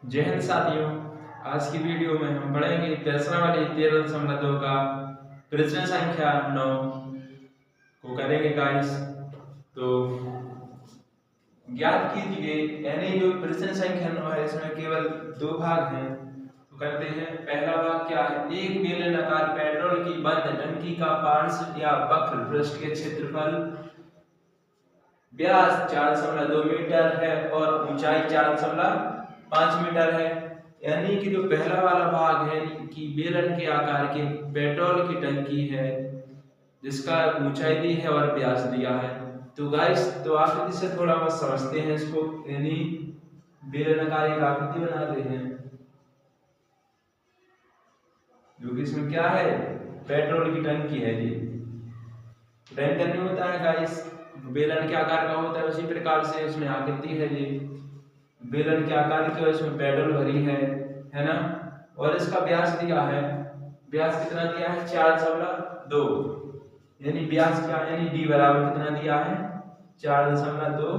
जय हिंद साथियों। आज की वीडियो में हम पढ़ेंगे प्रश्नावली 13.2 का प्रश्न संख्या 9 को करेंगे गाइस। तो ज्ञात कीजिए, यानी जो प्रश्न संख्या 9 है इसमें केवल दो भाग हैं। तो करते हैं। पहला भाग क्या है? एक बेलनाकार पेट्रोल की बंद टंकी का पार्श्व या वक्र पृष्ठ के क्षेत्रफल व्यास 4.2 मीटर है और ऊंचाई 4.5 मीटर है। यानी कि जो पहला वाला भाग है कि बेलन के आकार के पेट्रोल की टंकी है जिसका ऊंचाई दी है और व्यास दिया है। तो गाइस, तो आकृति से थोड़ा बहुत समझते हैं इसको। यानी बेलनाकार एक आकृति बनाते हैं जो कि इसमें क्या है, पेट्रोल की टंकी है जी। टैंकर नहीं होता है गाइस, बेलन के आकार का होता है, उसी प्रकार से इसमें आकृति है जी। बेलन के आकार की और इसमें पेट्रोल भरी है ना। और इसका व्यास दिया है, व्यास कितना दिया है? 4.2। यानी व्यास क्या, यानी डी बराबर कितना दिया है? 4.2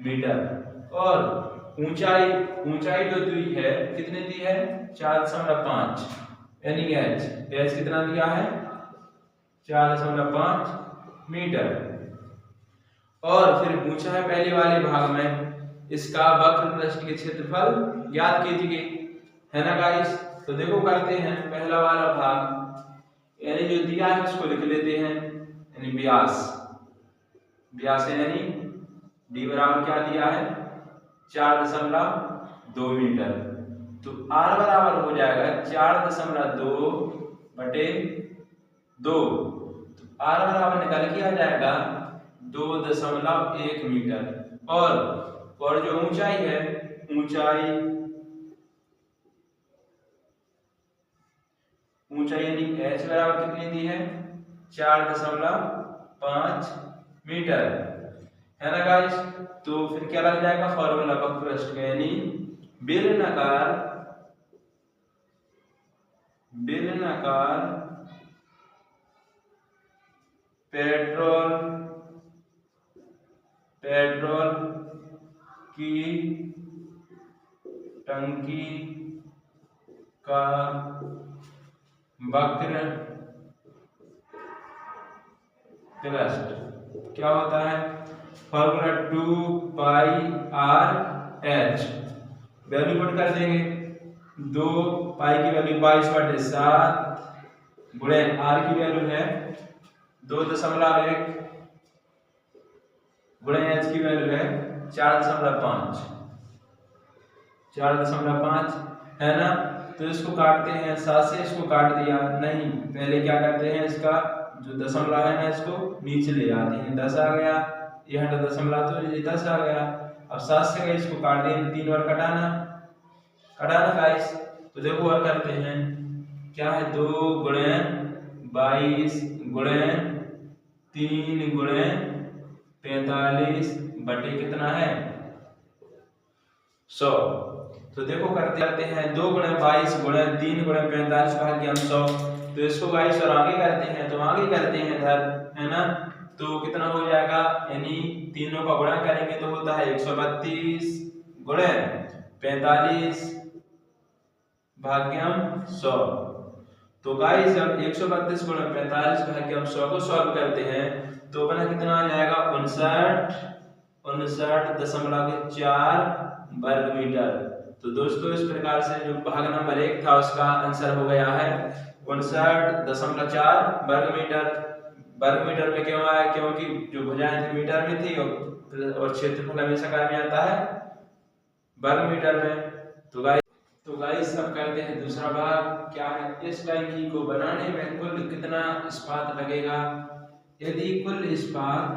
मीटर। और ऊंचाई जो दी है कितनी दी है? 4.5। यानी एच कितना दिया है? 4.5 मीटर। और फिर पूछा है पहले वाले भाग में इसका वक्र पृष्ठ के क्षेत्रफल ज्ञात कीजिए, है ना गाइस। तो देखो करते हैं। पहला वाला भाग यानी जो दिया है उसको लिख लेते हैं। यानी व्यास है, यानी डी बराबर क्या दिया है? 4.2 मीटर। तो आर बराबर हो जाएगा 4.2 बटे 2। तो आर बराबर निकाल के आ जाएगा 2.1 मीटर। और जो ऊंचाई है, ऊंचाई यानी h बराबर कितनी दी है? 4.5 मीटर, है ना गाइस। तो फिर क्या लग जाएगा फॉर्मूला वक्र पृष्ठ का, यानी बेलनाकार पेट्रोल की टंकी का वक्र पृष्ठ क्या होता है? Formula 2πr/h। वैल्यू पुट कर देंगे। 2 पाई की वैल्यू 22/7 गुणे r की वैल्यू है 2.1 गुणे h की वैल्यू है 4.5 है ना। तो इसको काटते हैं, 7 से इसको काट दिया नहीं, पहले क्या करते हैं, इसका जो दशमलव है ना इसको नीचे ले आते हैं। 10 आ गया, ये हटा दशमलव तो ये 10 आ गया। अब 7 से इसको काट दिए, 3 बार कटाना गाइस। तो देखो और करते हैं क्या है, 2 गुणे 22 गुणे 3 गुणे 45 बटे कितना है? 100। तो देखो करते हैं 2 गुणे 22 गुणे 3 गुणे 45 भाग्य 100। तो इसको गाइस और आगे करते हैं, तो आगे करते हैं इधर, है ना। तो कितना हो जाएगा, यानी तीनों का गुणा करेंगे तो होता है 132 गुणे 45 भाग्य 100। तो गाइस जब 132 गुणे 45 भाग्य 100 को सॉल्व करते हैं तो अपना कितना आ जाएगा? 59.4 वर्ग मीटर। तो दोस्तों इस प्रकार से जो भाग नंबर 1 था उसका आंसर हो गया है 59.4 वर्ग मीटर। वर्ग मीटर में क्यों आया? क्योंकि जो भुजाएं थी मीटर में थी और क्षेत्रफल हमेशा क्या में आता है? वर्ग मीटर में। तो गाइस अब करते हैं दूसरा भाग। क्या है? इस टंकी को बनाने में कुल कितना इस्पात लगेगा? यदि कुल इस्पात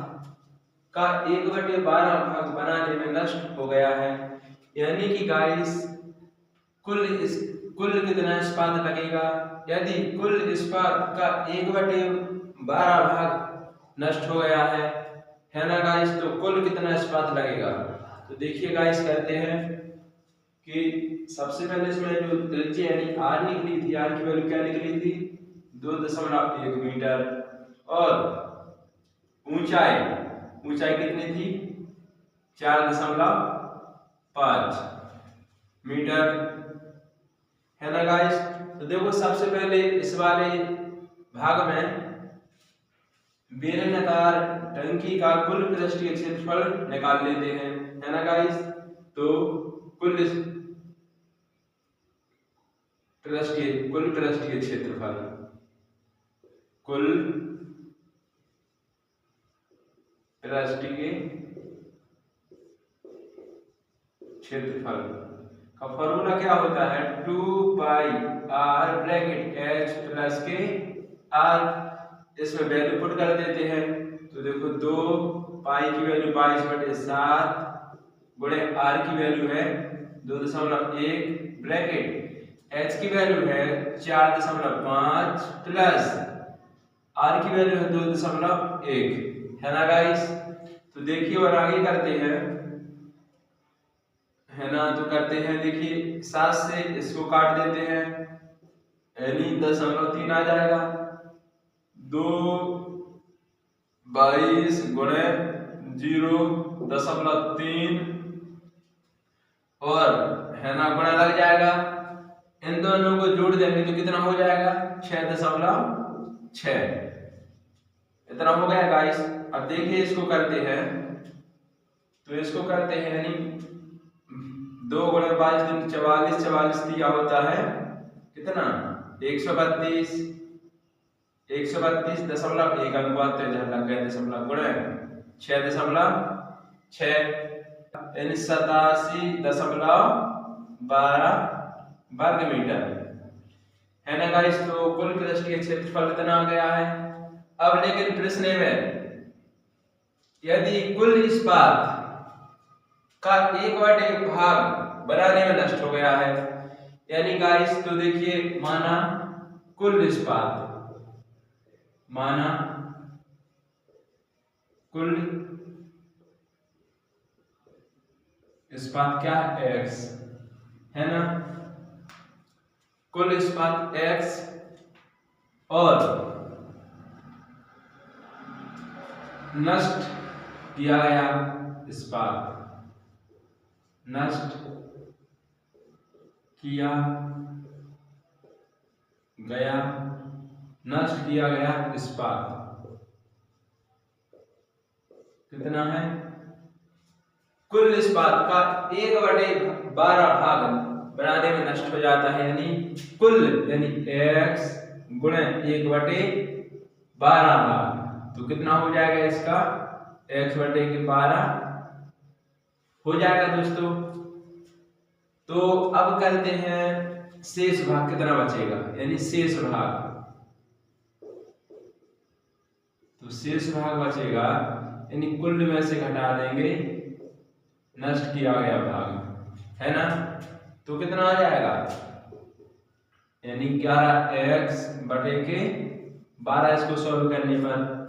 का 1/12 भाग बनाने में नष्ट हो गया है, यानी कि गाइस कुल कितना इस्पात लगेगा? यदि कुल इस्पात का 1/12 भाग नष्ट हो गया है ना गाइस। तो कुल कितना इस्पात लगेगा? तो देखिए गाइस करते हैं कि सबसे पहले इसमें जो त्रिज्या यानी r निकली थी, r की वैल्यू क्या निकली थी? 2.1 मीटर। और ऊंचाई कितनी थी? 4.5। मीटर, है ना गाइस। तो देखो सबसे पहले इस वाले भाग में बेलनाकार टंकी का कुल पृष्ठीय क्षेत्रफल निकाल लेते हैं, है ना गाइस। तो कुल पृष्ठीय क्षेत्रफल, कुल पृष्ठीय क्षेत्रफल का फॉर्मूला क्या होता है, 2 पाई आर ब्रैकेट एच प्लस के आर। इसमें वैल्यू पुट कर देते हैं। तो देखो 2 पाई की वैल्यू 22/7 गुणे आर की वैल्यू है 2.1 ब्रैकेट एच की वैल्यू है 4.5 प्लस आर की वैल्यू है 2.1, है ना गाइस। तो देखिए और आगे करते हैं, है ना। तो करते हैं, देखिए 7 से इसको काट देते हैं, यानी 0.3 आ जाएगा। 2 22 गुणे 0.3 और, है ना, गुणा लग जाएगा। इन दोनों को जोड़ देंगे तो कितना हो जाएगा, 6.6, इतना हो गया गाइस। अब देखिए इसको करते हैं, तो इसको करते हैं, यानी 2 गुणे 22 दिन 44, 44 दिया होता है कितना, 132, 132.1 अनुपात तो इधर लग गए दशमलव गुणे 6.6 यानी 87.12 वर्ग मीटर, है ना गाइस। तो कुल पृष्ठीय क्षेत्रफल कितना आ गया है। अब लेकिन प्रश्न में यदि कुल इस्पात का 1/1 भाग बनाने में नष्ट हो गया है, यानी गाइस तो देखिए माना कुल इस्पात क्या है, x, है ना। कुल इस्पात x और नष्ट किया गया इस्पात, नष्ट किया गया इस्पात कितना है, कुल इस्पात का 1/12 भाग बनाने में नष्ट हो जाता है, यानी कुल यानी x गुणे 1/12 भाग। तो कितना हो जाएगा इसका, x/12 हो जाएगा दोस्तों। तो अब करते हैं शेष भाग कितना बचेगा, यानी शेष भाग। तो शेष भाग बचेगा, यानी कुल में से घटा देंगे नष्ट किया गया भाग, है ना। तो कितना आ जाएगा, यानी 11x/12, इसको सॉल्व करने पर।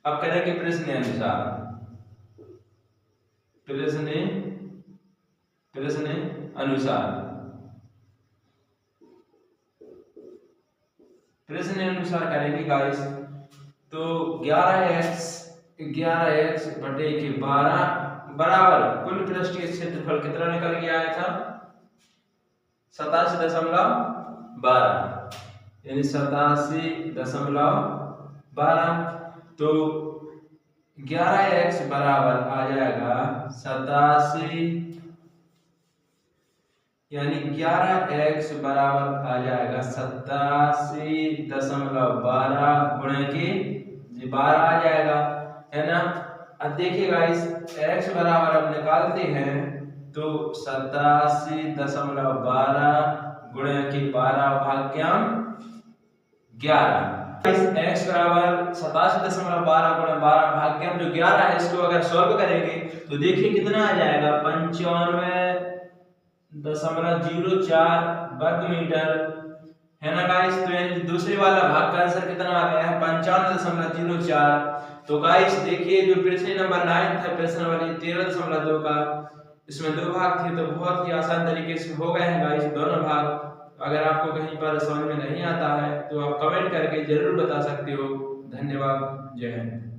अब करेंगे प्रश्न अनुसार, प्रश्न अनुसार करेंगे गाइस। तो 11x/12 बराबर कुल पृष्ठीय क्षेत्रफल कितना निकल के आया था, 87.12, यानी 87.12। तो 11x बराबर आ जाएगा 87, यानी 11x बराबर आ जाएगा 87.12 गुणे के 12 आ जाएगा, है ना। अब देखिए गाइस x बराबर अब निकालते हैं, तो 87.12 गुणे के 12 भाग्यम 11। x बराबर 87.12 गुणे 12 भाग्यम जो 11 है, इसको अगर सॉल्व करेंगे तो देखिए कितना आ जाएगा, 95.04 वर्ग मीटर, है ना गाइस। तो दूसरे वाला भाग का आंसर कितना आ गया है, 95.04। तो गाइस देखिए जो प्रश्न नंबर 9 था, प्रश्न वाली 13.2 का, इसमें 2 भाग थे, तो बहुत ही आसान तरीके से हो गए हैं गाइस दोनों भाग। अगर आपको कहीं पर समझ में नहीं आता है तो आप कमेंट करके जरूर बता सकते हो। धन्यवाद, जय हिंद।